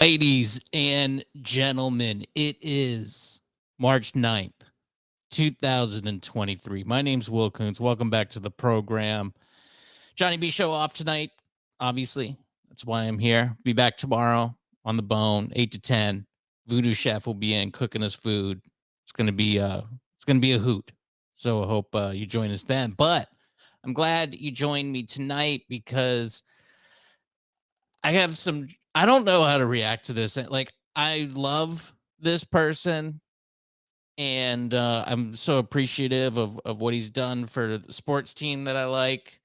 Ladies and gentlemen, it is March 9th, 2023. My name's Will Coons. Welcome back to the program. Johnny B show off tonight, obviously. That's why I'm here. Be back tomorrow on the bone, 8 to 10. Voodoo Chef will be in cooking us food. It's gonna be a hoot. So I hope you join us then. But I'm glad you joined me tonight because I don't know how to react to this. Like, I love this person and I'm so appreciative of what he's done for the sports team that I like,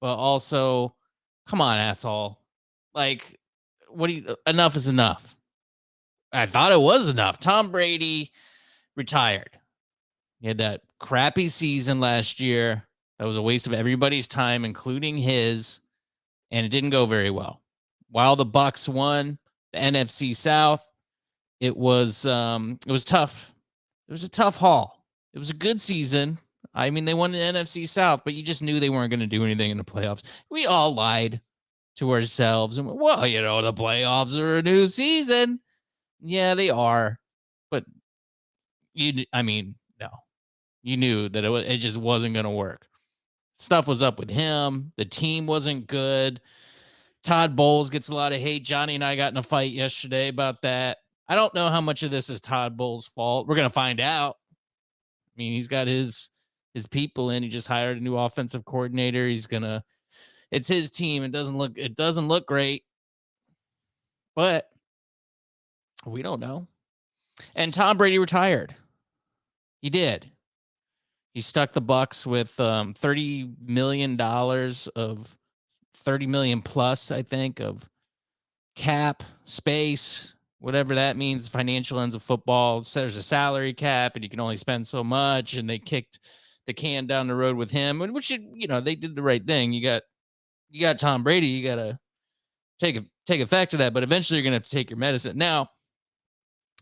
but also, come on, asshole. Like, what do you enough is enough. I thought it was enough. Tom Brady retired. He had that crappy season last year. That was a waste of everybody's time, including his, and it didn't go very well. While the Bucs won the NFC South, it was tough. It was a tough haul. It was a good season. I mean, they won the NFC South, but you just knew they weren't going to do anything in the playoffs. We all lied to ourselves and went, well, the playoffs are a new season. Yeah, they are. But no, you knew that it just wasn't going to work. Stuff was up with him. The team wasn't good. Todd Bowles gets a lot of hate. Johnny and I got in a fight yesterday about that. I don't know how much of this is Todd Bowles' fault. We're going to find out. I mean, he's got his people in. He just hired a new offensive coordinator. It's his team. It doesn't look great. But we don't know. And Tom Brady retired. He did. He stuck the Bucs with $30 million of $30 million plus, I think, of cap space, whatever that means, financial ends of football. So there's a salary cap and you can only spend so much, and they kicked the can down the road with him, which they did the right thing. You got Tom Brady, you got to take effect of that, but eventually you're going to have to take your medicine. Now,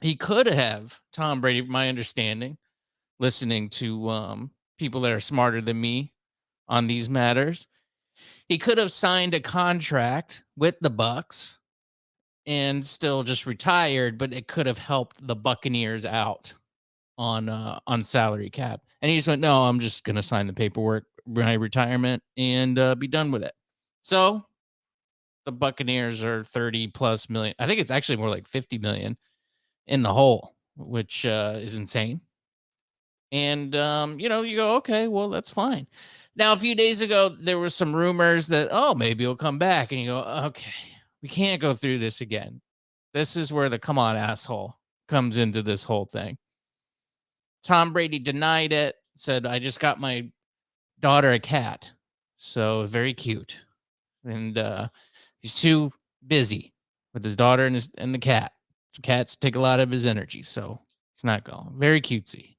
he could have, Tom Brady, from my understanding, listening to people that are smarter than me on these matters, he could have signed a contract with the Bucs and still just retired, but it could have helped the Buccaneers out on salary cap. And he just went, no, I'm just going to sign the paperwork, my retirement, and be done with it. So the Buccaneers are 30 plus million. I think it's actually more like 50 million in the hole, which is insane. And, you go, okay, well, that's fine. Now, a few days ago, there were some rumors that, oh, maybe he'll come back. And you go, okay, we can't go through this again. This is where the come on asshole comes into this whole thing. Tom Brady denied it, said, I just got my daughter a cat. So very cute. And he's too busy with his daughter and the cat. The cats take a lot of his energy, so he's not going. Very cutesy.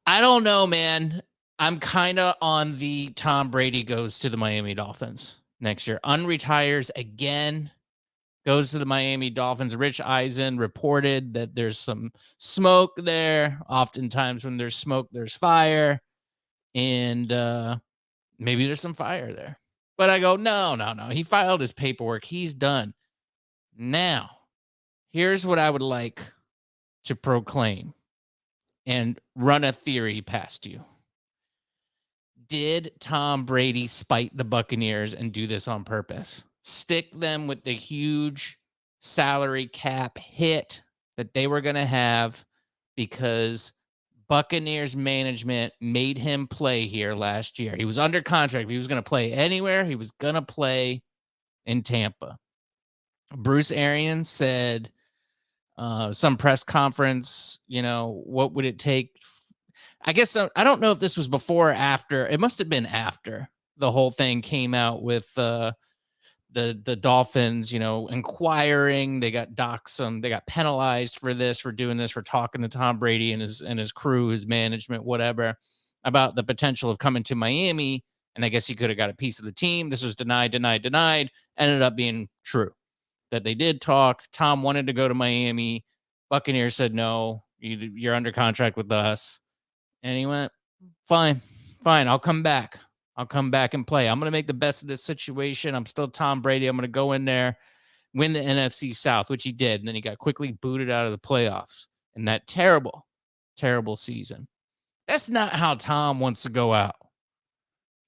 I don't know, man. I'm kind of on the Tom Brady goes to the Miami Dolphins next year. Unretires again, goes to the Miami Dolphins. Rich Eisen reported that there's some smoke there. Oftentimes when there's smoke, there's fire. And maybe there's some fire there. But I go, no. He filed his paperwork. He's done. Now, here's what I would like to proclaim and run a theory past you. Did Tom Brady spite the Buccaneers and do this on purpose? Stick them with the huge salary cap hit that they were going to have because Buccaneers management made him play here last year. He was under contract. If he was going to play anywhere, he was going to play in Tampa. Bruce Arians said some press conference, what would it take? I guess I don't know if this was before or after. It must have been after the whole thing came out with the Dolphins, inquiring. They got doxxed. They got penalized for doing this, for talking to Tom Brady and his crew, his management, whatever, about the potential of coming to Miami. And I guess he could have got a piece of the team. This was denied. Ended up being true that they did talk. Tom wanted to go to Miami. Buccaneers said, no, you're under contract with us. And he went, fine. I'll come back. and play. I'm going to make the best of this situation. I'm still Tom Brady. I'm going to go in there, win the NFC South, which he did, and then he got quickly booted out of the playoffs in that terrible, terrible season. That's not how Tom wants to go out.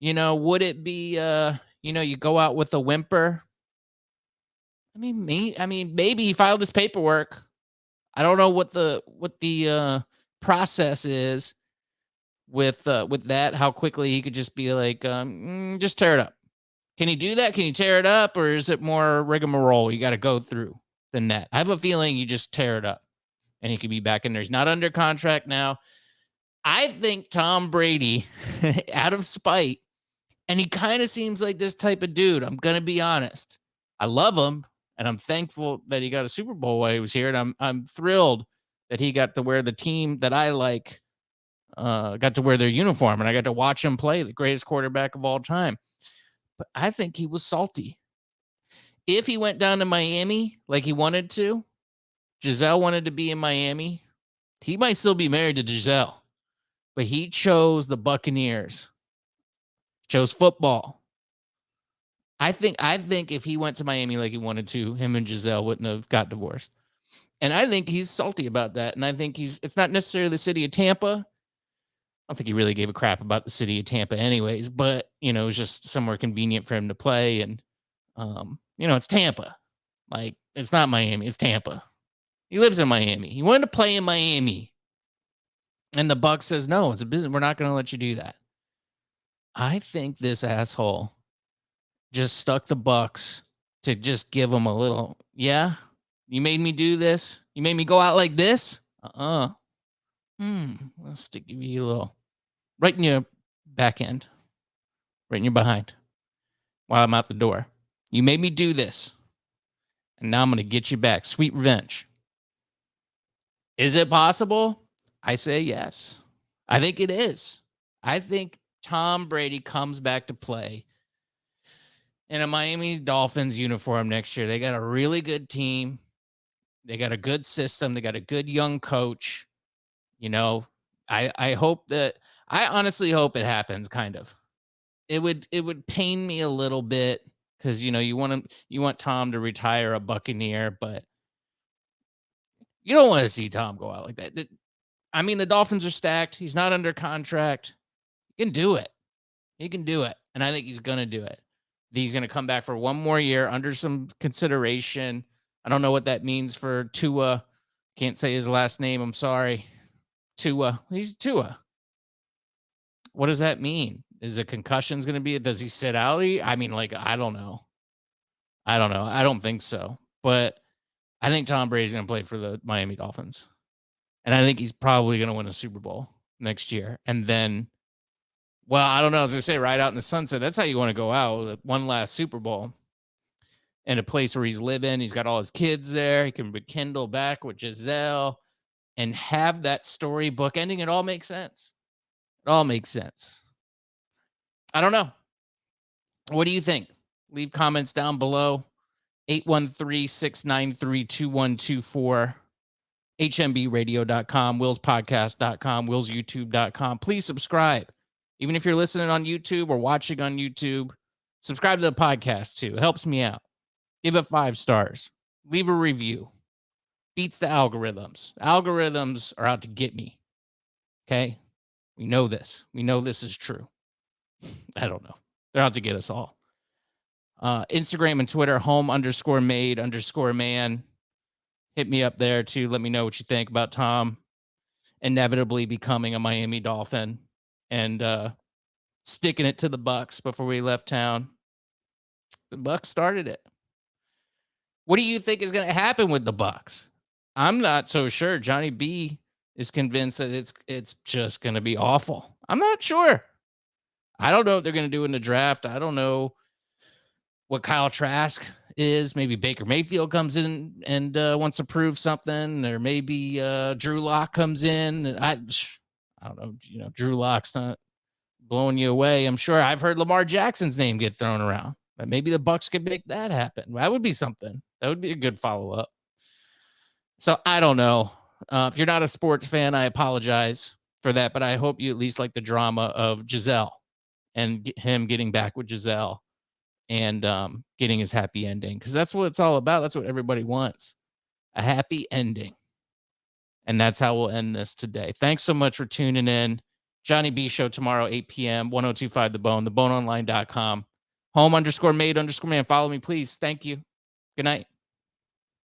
Would it be you go out with a whimper? Maybe he filed his paperwork. I don't know what the process is with that, how quickly he could just be like, just tear it up. Can he do that? Can you tear it up, or is it more rigmarole you got to go through the net? I have a feeling you just tear it up and he could be back in there. He's not under contract now. I think Tom Brady, out of spite, and he kind of seems like this type of dude. I'm going to be honest. I love him, and I'm thankful that he got a Super Bowl while he was here, and I'm thrilled that he got to wear the team that I like, got to wear their uniform, and I got to watch him play, the greatest quarterback of all time. But I think he was salty. If he went down to Miami like he wanted to, Giselle wanted to be in Miami, he might still be married to Giselle, but he chose the Buccaneers, chose football. I think if he went to Miami like he wanted to, him and Giselle wouldn't have got divorced. And I think he's salty about that. And I think it's not necessarily the city of Tampa. I don't think he really gave a crap about the city of Tampa anyways, but it was just somewhere convenient for him to play. And it's Tampa. Like, it's not Miami, it's Tampa. He lives in Miami. He wanted to play in Miami. And the Bucs says, no, it's a business. We're not going to let you do that. I think this asshole just stuck the Bucs to just give him a little, yeah, you made me do this. You made me go out like this. Let's stick you a little right in your back end, right in your behind while I'm out the door. You made me do this, and now I'm going to get you back. Sweet revenge. Is it possible? I say yes. I think it is. I think Tom Brady comes back to play in a Miami Dolphins uniform next year. They got a really good team. They got a good system. They got a good young coach. I hope that, I honestly hope it happens, kind of. It would pain me a little bit because, you want Tom to retire a Buccaneer, but you don't want to see Tom go out like that. The Dolphins are stacked. He's not under contract. He can do it. He can do it. And I think he's going to do it. He's going to come back for one more year under some consideration. I don't know what that means for Tua. Can't say his last name. I'm sorry. Tua. He's Tua. What does that mean? Is a concussion's going to be? Does he sit out? I don't know. I don't think so. But I think Tom Brady's going to play for the Miami Dolphins. And I think he's probably going to win a Super Bowl next year. And then, well, I don't know. I was going to say right out in the sunset. That's how you want to go out with one last Super Bowl in a place where he's living. He's got all his kids there. He can rekindle back with Giselle and have that storybook ending. It all makes sense. It all makes sense. I don't know. What do you think? Leave comments down below. 813-693-2124. HMBradio.com, WillsPodcast.com, WillsYouTube.com. Please subscribe. Even if you're listening on YouTube or watching on YouTube, subscribe to the podcast too. It helps me out. Give it 5 stars. Leave a review. Beats the algorithms. Algorithms are out to get me. Okay? We know this. We know this is true. I don't know. They're out to get us all. Instagram and Twitter, home_made_man. Hit me up there too. Let me know what you think about Tom inevitably becoming a Miami Dolphin and sticking it to the Bucs before we left town. The Bucs started it. What do you think is going to happen with the Bucs? I'm not so sure. Johnny B is convinced that it's just going to be awful. I'm not sure. I don't know what they're going to do in the draft. I don't know what Kyle Trask is. Maybe Baker Mayfield comes in and wants to prove something, or maybe Drew Lock comes in. I don't know. Drew Lock's not blowing you away. I'm sure I've heard Lamar Jackson's name get thrown around, but maybe the Bucs could make that happen. That would be something. That would be a good follow-up. So I don't know. If you're not a sports fan, I apologize for that, but I hope you at least like the drama of Giselle and him getting back with Giselle and getting his happy ending, because that's what it's all about. That's what everybody wants, a happy ending. And that's how we'll end this today. Thanks so much for tuning in. Johnny B Show tomorrow, 8 p.m., 1025 The Bone, theboneonline.com. Home_made_man. Follow me, please. Thank you. Good night.